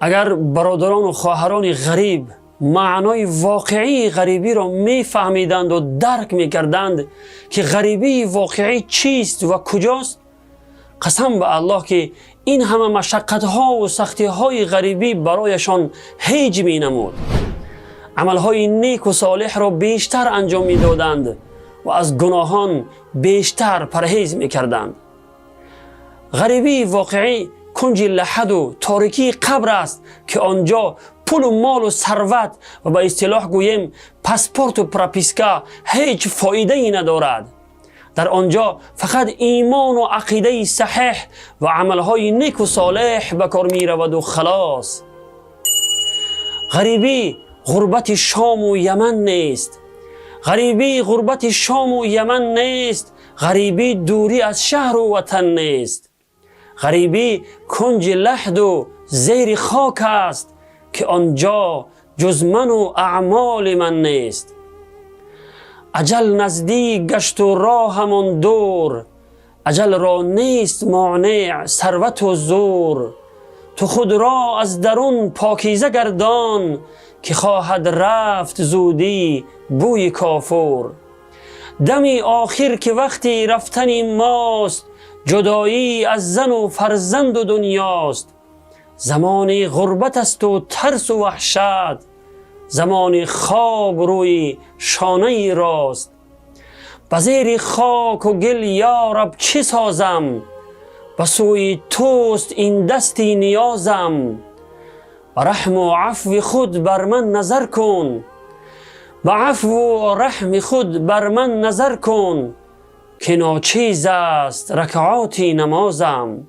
اگر برادران و خواهران غریب معنای واقعی غریبی را میفهمیدند و درک میکردند که غریبی واقعی چیست و کجاست، قسم به الله که این همه مشقت ها و سختی های غریبی برایشان هیچ می نمود. عمل های نیک و صالح را بیشتر انجام می دادند و از گناهان بیشتر پرهیز می کردند. غریبی واقعی کنج لحد و تاریکی قبر است که آنجا پول و مال و ثروت و به اصطلاح گویم پاسپورت و پروپیسکا هیچ فایده ای ندارد. در آنجا فقط ایمان و عقیده صحیح و عملهای نیک و صالح به کار می رود و خلاص. غریبی غربت شام و یمن نیست. غریبی غربت شام و یمن نیست. غریبی دوری از شهر و وطن نیست. غریبی کنج لحد و زیر خاک است که آنجا جز من و اعمال من نیست. اجل نزدیک گشت و راه همان دور، اجل را نیست مانع ثروت و زور. تو خود را از درون پاکیزه گردان که خواهد رفت زودی بوی کافور. دمی آخر که وقتی رفتن ماست، جدایی از زن و فرزند و دنیاست. زمان غربت است و ترس و وحشت، زمان خواب روی شانه راست. به زیر خاک و گل یا رب چه سازم، به سوی توست این دستی نیازم. به رحم و عفو خود بر من نظر کن، به عفو و رحم خود بر من نظر کن که ناچیز است رکعات نمازم.